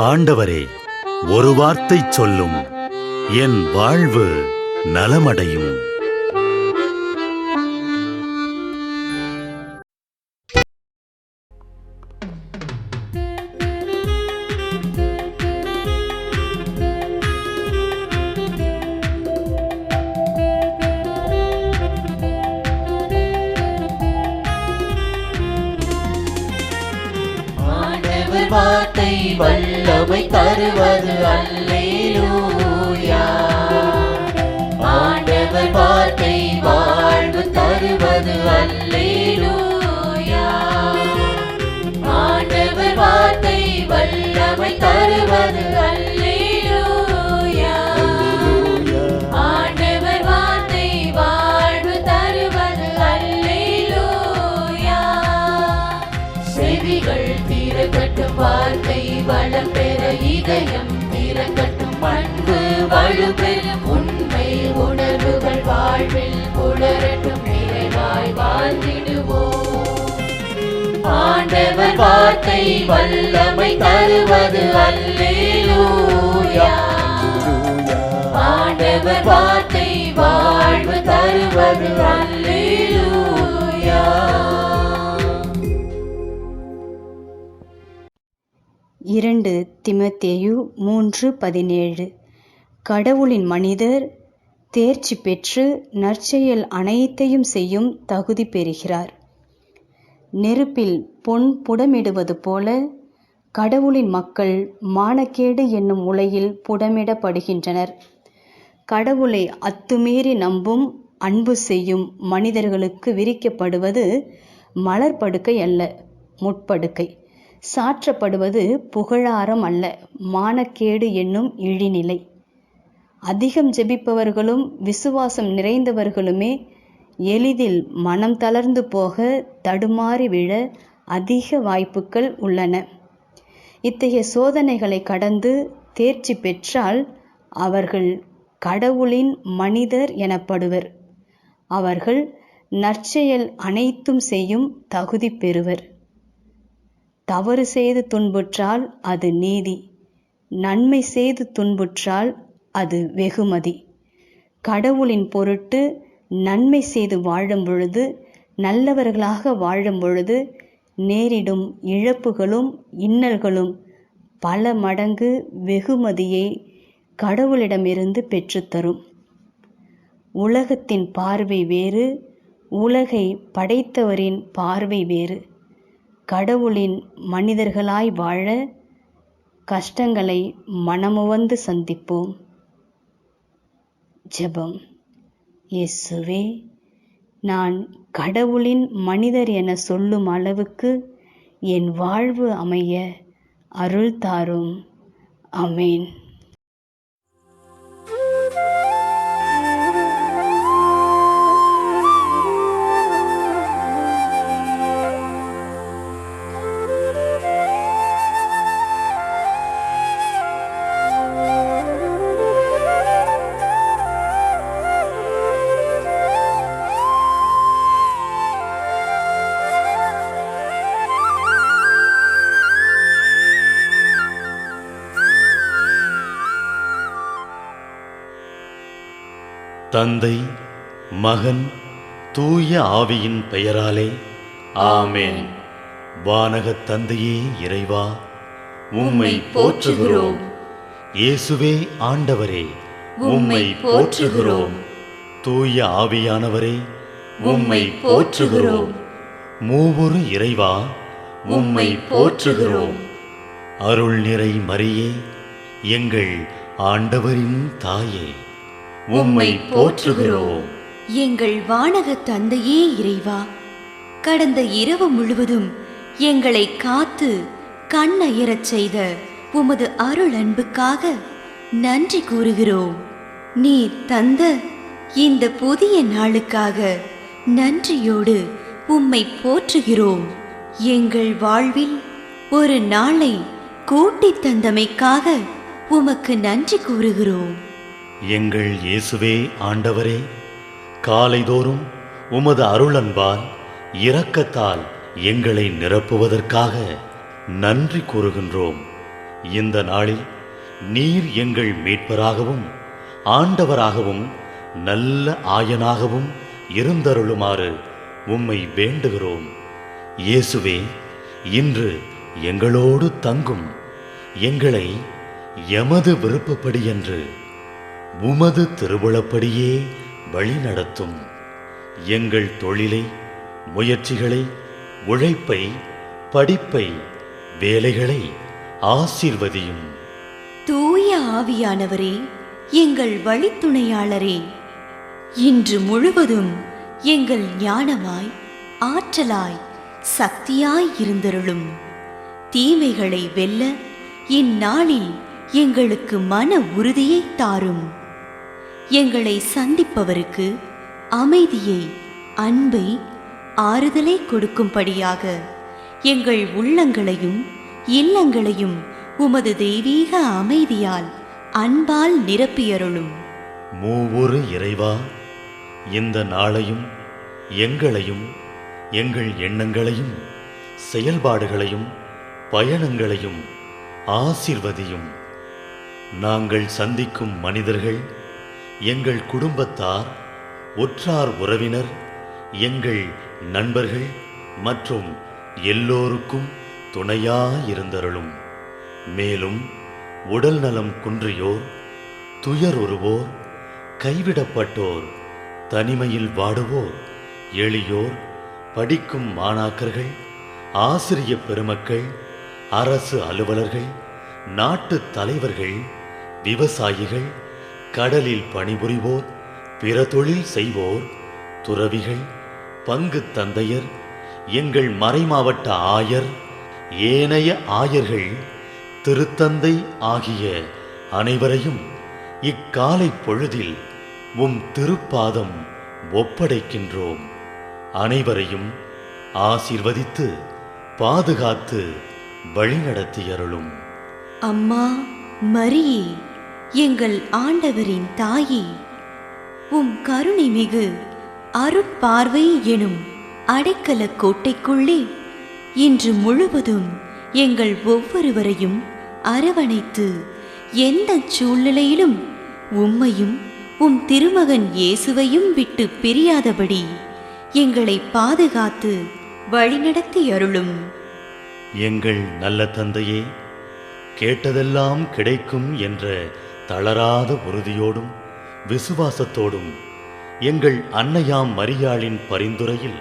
ஆண்டவரே, ஒரு வார்த்தை சொல்லும், என் வாழ்வு நலமடையும். வார்த்தை வல்லமை தருவது அல்லேலூயா. ஆண்டவர் வார்த்தை வாழ்வு தருவது அல்லேலூயா. ஆண்டவர் வார்த்தை வல்லமை தருவது அல்லேலூயா. ஆண்டவர் வார்த்தை வாழ்வு தருவது அல்லேலூயா. செவிகள் திறக்கட்டும், வார்த்தை வளம் பெற இதயம் திறக்கட்டும், அன்பு வலுப்பெறும், உண்மை உணர்வுகள் வாழ்வில் புலரட்டும், நிறைவாய் வாழ்ந்திடுவோம். ஆண்டவர் வார்த்தை வல்லமை தருவது அல்லேலூயா. ஆண்டவர் வார்த்தை வாழ்வு தருவது அல்லேலூயா. 2 திமோத்தேயு 3:17. கடவுளின் மனிதர் தேர்ச்சி பெற்று நற்செயல் அனைத்தையும் செய்யும் தகுதி பெறுகிறார். நெருப்பில் பொன் புடமிடுவது போல கடவுளின் மக்கள் மானக்கேடு என்னும் உலையில் புடமிடப்படுகின்றனர். கடவுளை அத்துமீறி நம்பும் அன்பு செய்யும் மனிதர்களுக்கு விரிக்கப்படுவது மலர்படுக்கை அல்ல, முட்படுக்கை. சாற்றப்படுவது புகழாரம் அல்ல, மானக்கேடு என்னும் இழிநிலை. அதிகம் ஜெபிப்பவர்களும் விசுவாசம் நிறைந்தவர்களுமே எளிதில் மனம் தளர்ந்து போக, தடுமாறி விழ அதிக வாய்ப்புகள் உள்ளன. இத்தகைய சோதனைகளை கடந்து தேர்ச்சி பெற்றால் அவர்கள் கடவுளின் மனிதர் எனப்படுவர். அவர்கள் நற்செயல் அனைத்தும் செய்யும் தகுதி பெறுவர். தவறு செய்து துன்புற்றால் அது நீதி, நன்மை செய்து துன்புற்றால் அது வெகுமதி. கடவுளின் பொருட்டு நன்மை செய்து வாழும் பொழுது, நல்லவர்களாக வாழும் பொழுது நேரிடும் இழப்புகளும் இன்னல்களும் பல மடங்கு வெகுமதியை கடவுளிடமிருந்து பெற்றுத்தரும். உலகத்தின் பார்வை வேறு, உலகை படைத்தவரின் பார்வை வேறு. கடவுளின் மனிதர்களாய் வாழ கஷ்டங்களை மனமுவந்து சந்திப்போம். ஜெபம். இயேசுவே, நான் கடவுளின் மனிதர் என சொல்லும் அளவுக்கு என் வாழ்வு அமைய அருள் தாரும். ஆமென். தந்தை, மகன், தூய ஆவியின் பெயராலே ஆமென். வானகத் தந்தையே இறைவா, உம்மை போற்றுகிறோம். இயேசுவே ஆண்டவரே, உம்மை போற்றுகிறோம். தூய ஆவியானவரே, உம்மை போற்றுகிறோம். மூவொரு இறைவா, உம்மை போற்றுகிறோம். அருள் நிறை மரியே, எங்கள் ஆண்டவரின் தாயே, உம்மை போற்றுகிறோம். எங்கள் வானக தந்தையே இறைவா, கடந்த இரவு முழுவதும் எங்களை காத்து கண்ணயரச் செய்த உமது அருள் அன்புக்காக நன்றி கூறுகிறோம். நீர் தந்த இந்த புதிய நாளுக்காக நன்றியோடு உம்மை போற்றுகிறோம். எங்கள் வாழ்வில் ஒரு நாளை கூட்டித் தந்தமைக்காக உமக்கு நன்றி கூறுகிறோம். எங்கள் இயேசுவே ஆண்டவரே, காலைதோறும் உமது அருளன்பால் இரக்கத்தால் எங்களை நிரப்புவதற்காக நன்றி கூறுகின்றோம். இந்த நாளில் நீர் எங்கள் மீட்பராகவும் ஆண்டவராகவும் நல்ல ஆயனாகவும் இருந்தருளுமாறு உம்மை வேண்டுகிறோம். இயேசுவே, இன்று எங்களோடு தங்கும், எங்களை எமது விருப்பப்படியென்று உமது திருவுளப்படியே வழிநடத்தும். எங்கள் தொழிலை, முயற்சிகளை, உழைப்பை, படிப்பை, வேலைகளை ஆசீர்வதியும். தூய ஆவியானவரே, எங்கள் வழித்துணையாளரே, இன்று முழுவதும் எங்கள் ஞானமாய், ஆற்றலாய், சக்தியாய் இருந்தருளும். தீமைகளை வெல்ல இந்நாளில் எங்களுக்கு மன உறுதியை தாரும். எங்களை சந்திப்பவருக்கு அமைதியை, அன்பை, ஆறுதலை கொடுக்கும்படியாக எங்கள் உள்ளங்களையும் இல்லங்களையும் உமது தெய்வீக அமைதியால், அன்பால் நிரப்பியருளும். மூவொரு இறைவா, இந்த நாளையும் எங்களையும் எங்கள் எண்ணங்களையும் செயல்பாடுகளையும் பயணங்களையும் ஆசீர்வதியும். நாங்கள் சந்திக்கும் மனிதர்கள், எங்கள் குடும்பத்தார், உற்றார் உறவினர், எங்கள் நண்பர்கள் மற்றும் எல்லோருக்கும் துணையாயிருந்தருளும். மேலும் உடல் நலம் குன்றியோர், துயருறுவோர், கைவிடப்பட்டோர், தனிமையில் வாடுவோர், எளியோர், படிக்கும் மாணாக்கர்கள், ஆசிரிய பெருமக்கள், அரசு அலுவலர்கள், நாட்டு தலைவர்கள், விவசாயிகள், கடலில் பணிபுரிவோர், பிற தொழில் செய்வோர், துறவிகள், பங்கு தந்தையர், எங்கள் மறைமாவட்ட ஆயர், ஏனைய ஆயர்கள், திருத்தந்தை ஆகிய அனைவரையும் இக்காலை பொழுதில் உம் திருப்பாதம் ஒப்படைக்கின்றோம். அனைவரையும் ஆசீர்வதித்து பாதுகாத்து வழிநடத்தியருளும். அம்மா மரியே, எங்கள் ஆண்டவரின் தாயே, உம் கருணை மிகு அருட்பார்வை எனும் அடைக்கல கோட்டைக்குள்ளே இன்று முழுவதும் எங்கள் ஒவ்வொருவரையும் அரவணைத்து எந்த சூழ்நிலையிலும் உம்மையும் உம் திருமகன் இயேசுவையும் விட்டு பிரியாதபடி எங்களை பாதுகாத்து வழிநடத்தி அருளும். எங்கள் நல்ல தந்தையே, கேட்டதெல்லாம் கிடைக்கும் என்ற தளராத உறுதியோடும் விசுவாசத்தோடும் எங்கள் அன்னையாம் மரியாளின் பரிந்துரையில்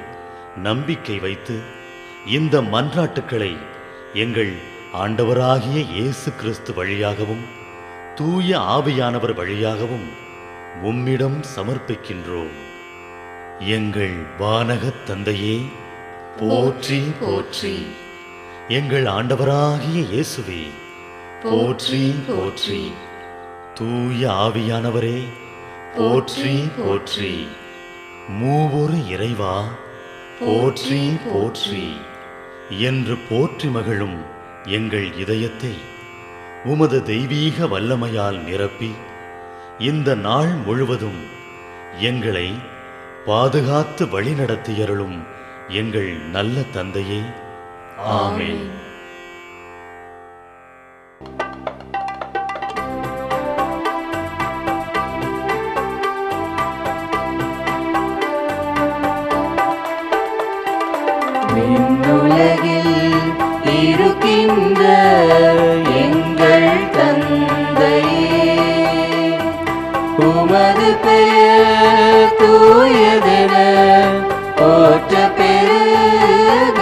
நம்பிக்கை வைத்து இந்த மன்றாட்டுக்களை எங்கள் ஆண்டவராகிய இயேசு கிறிஸ்து வழியாகவும் தூய ஆவியானவர் வழியாகவும் உம்மிடம் சமர்ப்பிக்கின்றோம். எங்கள் வானகத் தந்தையே, போற்றி போற்றி. எங்கள் ஆண்டவராகிய இயேசுவே, போற்றி போற்றி. தூய ஆவியானவரே, போற்றி போற்றி. மூவொரு இறைவா, போற்றி போற்றி என்று போற்றி மகிழும் எங்கள் இதயத்தை உமது தெய்வீக வல்லமையால் நிரப்பி இந்த நாள் முழுவதும் எங்களை பாதுகாத்து வழிநடத்தியருளும் எங்கள் நல்ல தந்தையே. ஆமென். விண்ணுலகில் இருக்கின்ற எங்கள் தந்தையே, உமது பெயர் தூயதென போற்ற பெருக.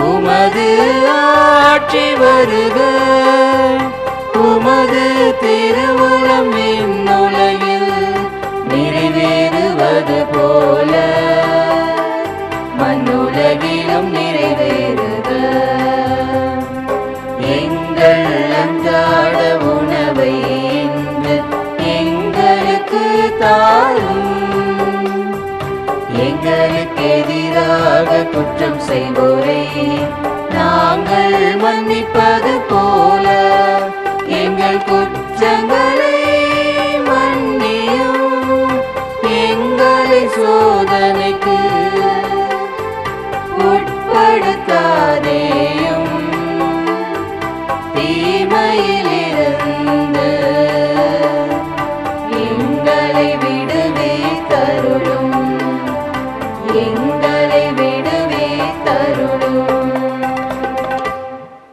உமது ஆட்சி வருக. உமது திருவுளம் விண்ணுலகில் நிறைவேறுவது போல மண்ணுலகிலும் நிறைவேறுக. எங்கள் அன்றாட உணவை இன்று எங்களுக்கு தாரும். எங்களுக்கு எதிராக குற்றம் செய்வோரை நாங்கள் மன்னிப்பது போல எங்கள் குற்றங்களை